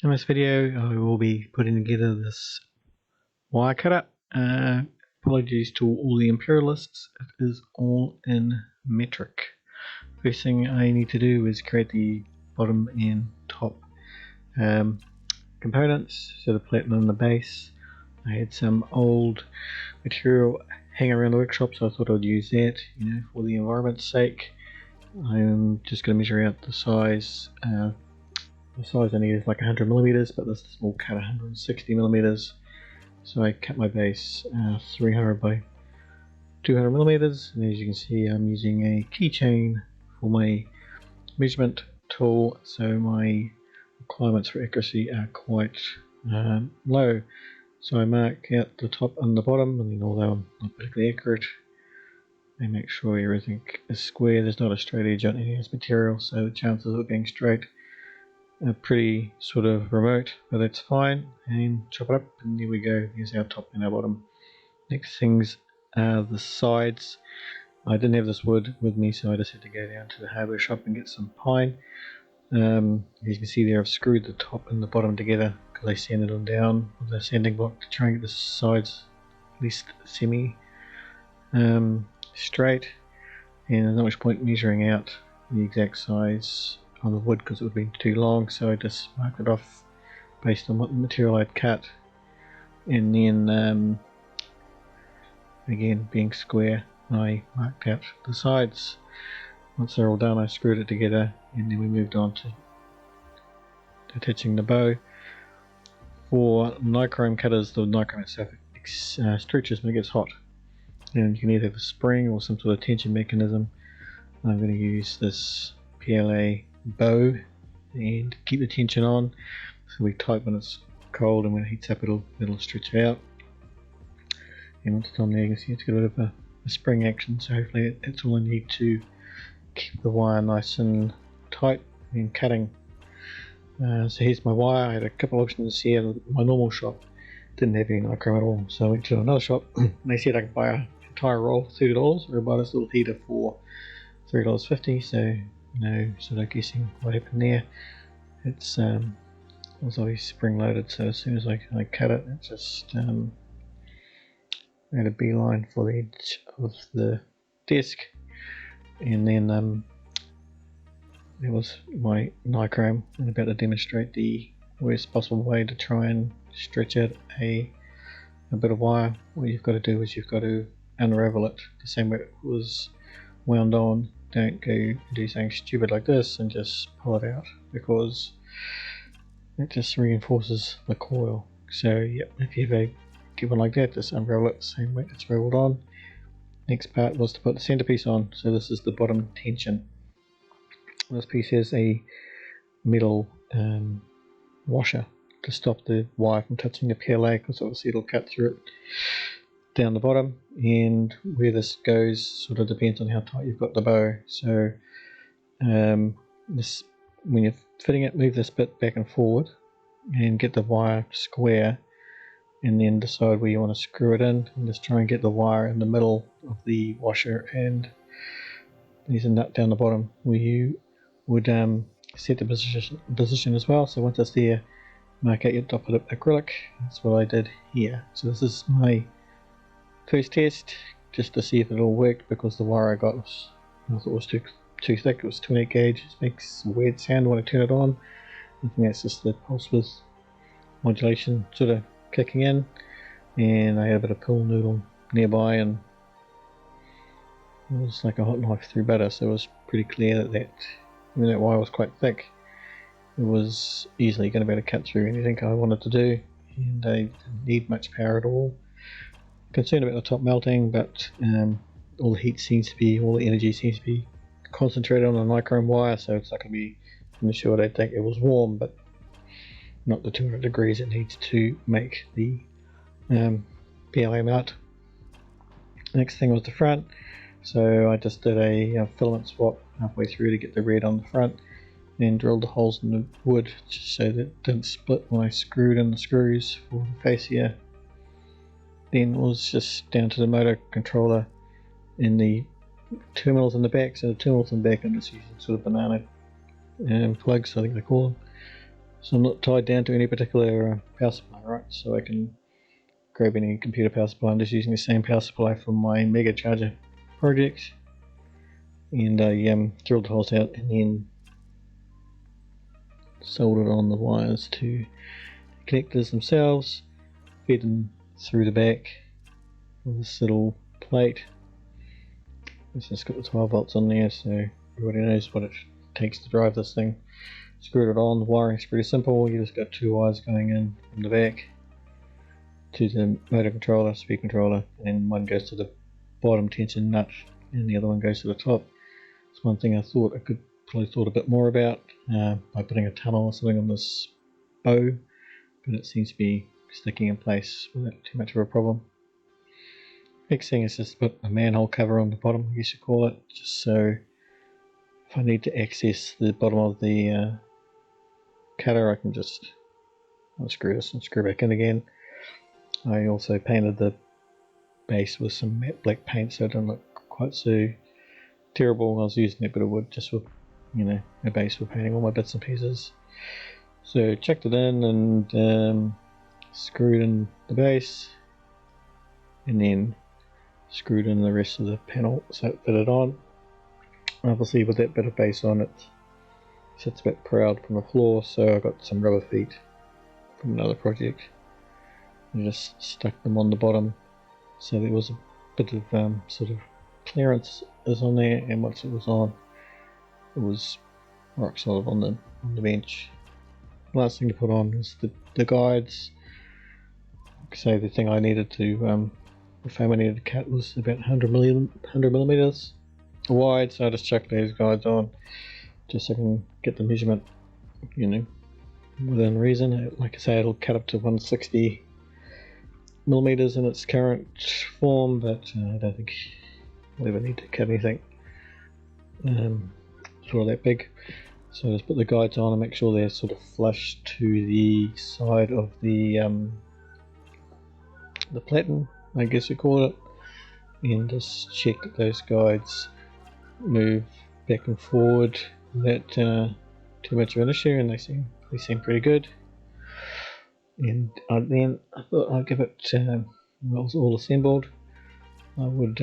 In this video I will be putting together this wire cutter. Apologies to all the imperialists, it is all in metric. First thing I need to do is create the bottom and top components. So the platinum and the base. I had some old material hanging around the workshop, so I thought I'd use that, for the environment's sake. I'm just going to measure out the size. The size I need is like 100 millimeters, but this is more cut 160 millimeters. So I cut my base 300 by 200 millimeters, and as you can see, I'm using a keychain for my measurement tool, so my requirements for accuracy are quite low. So I mark out the top and the bottom, and then although I'm not particularly accurate, I make sure everything is square. There's not a straight edge on any of this material, so the chances of it being straight are pretty sort of remote, but that's fine. And chop it up, and there we go. Here's our top and our bottom. Next things are the sides. I didn't have this wood with me, so I just had to go down to the hardware shop and get some pine. As you can see there, I've screwed the top and the bottom together because I sanded them down with a sanding block to try and get the sides at least semi straight. And there's not much point measuring out the exact size on the wood because it would be too long, so I just marked it off based on what material I'd cut, and then again, being square, I marked out the sides. Once they're all done, I screwed it together, and then we moved on to attaching the bow. For nichrome cutters, the nichrome itself stretches when it gets hot, and you can either have a spring or some sort of tension mechanism. I'm going to use this PLA bow and keep the tension on, so we tight when it's cold, and when it heats up it'll stretch out. And once it's on there, you can see it's got a bit of a spring action, so hopefully that's all I need to keep the wire nice and tight and cutting. So here's my wire. I had a couple of options here. My normal shop didn't have any nichrome at all, so I went to another shop and they said I could buy an entire roll for $30, or buy this little heater for $3.50, so no sort of guessing what happened there. It was always spring loaded, so as soon as I cut it, it just made a beeline for the edge of the desk. And then there was my nichrome, and about to demonstrate the worst possible way to try and stretch out a bit of wire. What you've got to do is you've got to unravel it the same way it was wound on. Don't go do something stupid like this and just pull it out, because it just reinforces the coil. So yeah, if you have get one like that, just unravel it the same way it's raveled on. Next part was to put the centerpiece on. So this is the bottom tension. This piece has a metal washer to stop the wire from touching the PLA, because obviously it'll cut through it down the bottom, and where this goes sort of depends on how tight you've got the bow. So this, when you're fitting it, move this bit back and forward and get the wire square, and then decide where you want to screw it in, and just try and get the wire in the middle of the washer. And there's a nut down the bottom where you would set the position as well. So once it's there, mark out your dot of acrylic. That's what I did here. So this is my first test, just to see if it all worked, because the wire I got I thought was too thick. It was 28 gauge. It makes a weird sound when I turn it on. I think that's just the pulse width modulation sort of kicking in. And I had a bit of pool noodle nearby, and it was like a hot knife through butter, so it was pretty clear that even that wire was quite thick, it was easily going to be able to cut through anything I wanted to do, and I didn't need much power at all. Concerned about the top melting, but all the heat seems to be, all the energy seems to be concentrated on the nichrome wire, so it's not going to be an issue. I don't think it was warm, but not the 200 degrees it needs to make the PLA melt. Next thing was the front, so I just did a filament swap halfway through to get the red on the front, and drilled the holes in the wood just so that it didn't split when I screwed in the screws for the fascia. Then it was just down to the motor controller in the terminals in the back. So the terminals in the back, I'm just using sort of banana plugs, I think they call them. So I'm not tied down to any particular power supply, right? So I can grab any computer power supply. I'm just using the same power supply from my mega charger project, and I drilled the holes out and then soldered on the wires to the connectors themselves, fed them through the back of this little plate. It's just got the 12 volts on there, so everybody knows what it takes to drive this thing. Screwed it on. The wiring's pretty simple. You just got two wires going in from the back to the motor controller, speed controller, and then one goes to the bottom tension nut and the other one goes to the top. It's one thing I thought I could probably thought a bit more about by putting a tunnel or something on this bow, but it seems to be sticking in place without too much of a problem. Next thing is just put a manhole cover on the bottom, I guess you call it, just so if I need to access the bottom of the cutter, I can just unscrew this and screw back in again. I also painted the base with some matte black paint so it didn't look quite so terrible. I was using a bit of wood just with, you know, a base for painting all my bits and pieces. So chucked it in and screwed in the base, and then screwed in the rest of the panel so it fitted on. Obviously with that bit of base on, it sits a bit proud from the floor, so I got some rubber feet from another project and just stuck them on the bottom so there was a bit of sort of clearance is on there, and once it was on, it was rock solid on the bench. Last thing to put on is the guides. Like I say, the thing I needed to the frame I needed to cut was about 100 millimeters wide, so I just chucked those guides on just so I can get the measurement, you know, within reason. Like I say, it'll cut up to 160 millimeters in its current form, but I don't think we'll ever need to cut anything sort of that big. So just put the guides on and make sure they're sort of flush to the side of the platen, I guess you call it, and just check that those guides move back and forward without too much of an issue, and they seem pretty good. And then I thought I'd give it when it was all assembled, I would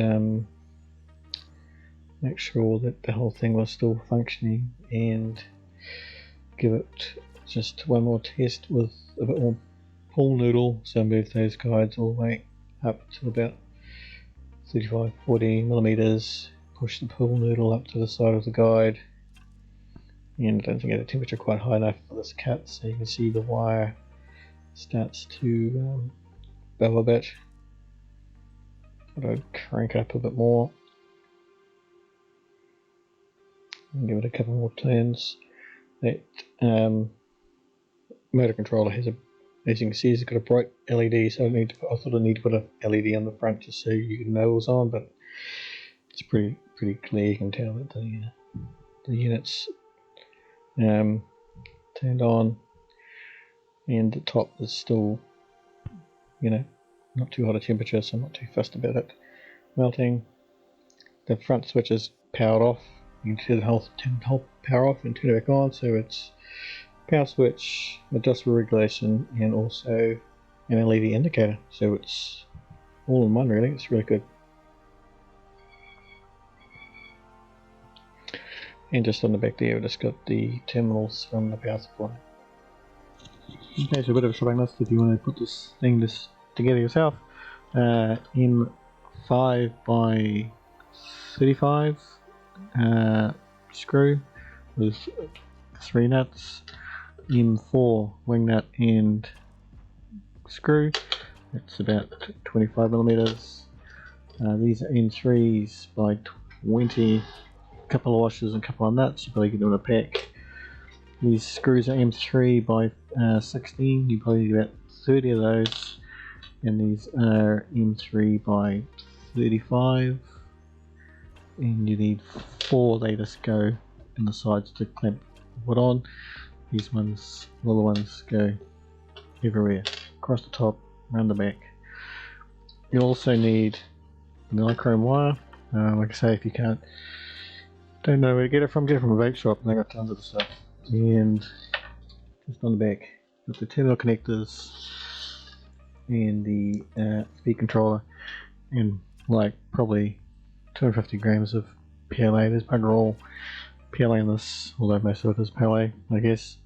make sure that the whole thing was still functioning and give it just one more test with a bit more pull noodle. So move those guides all the way up to about 35-40 millimeters, push the pull noodle up to the side of the guide, and I don't think I had a temperature quite high enough for this cut, so you can see the wire starts to bow a bit. I'd crank up a bit more and give it a couple more turns. That motor controller has as you can see, it's got a bright LED, so I thought I need to put a LED on the front just so you know it was on, but it's pretty clear. You can tell that the unit's turned on, and the top is still, you know, not too hot a temperature, so I'm not too fussed about it melting. The front switch is powered off. You can see the whole power off and turn it back on, so it's power switch, adjustable regulation, and also an LED indicator, so it's all in one really. It's really good. And just on the back there, we've just got the terminals from the power supply. Okay, so a bit of a shopping list if you want to put this thing together yourself. M5 by 35 screw with 3 nuts, M4 wing nut and screw. It's about 25 millimeters. These are M3s by 20. Couple of washers and a couple of nuts. You probably get them in a pack. These screws are M3 by 16. You probably get about 30 of those. And these are M3 by 35. And you need 4. They just go in the sides to clamp wood on. These ones, little ones, go everywhere, across the top, around the back. You also need the nichrome wire. Like I say, if you don't know where to get it from a vape shop, and they got tons of the stuff. And just on the back. Got the terminal connectors and the speed controller, and like probably 250 grams of PLA. There's bugger all PLA in this, although most of it is PLA, I guess.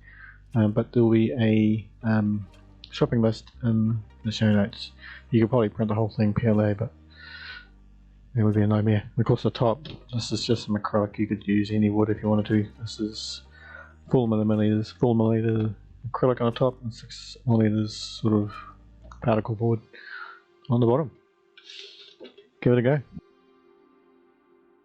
But there will be a shopping list in the show notes. You could probably print the whole thing PLA, but it would be a nightmare. And of course, the top, this is just some acrylic. You could use any wood if you wanted to. This is 4mm acrylic on the top, and 6mm sort of particle board on the bottom. Give it a go.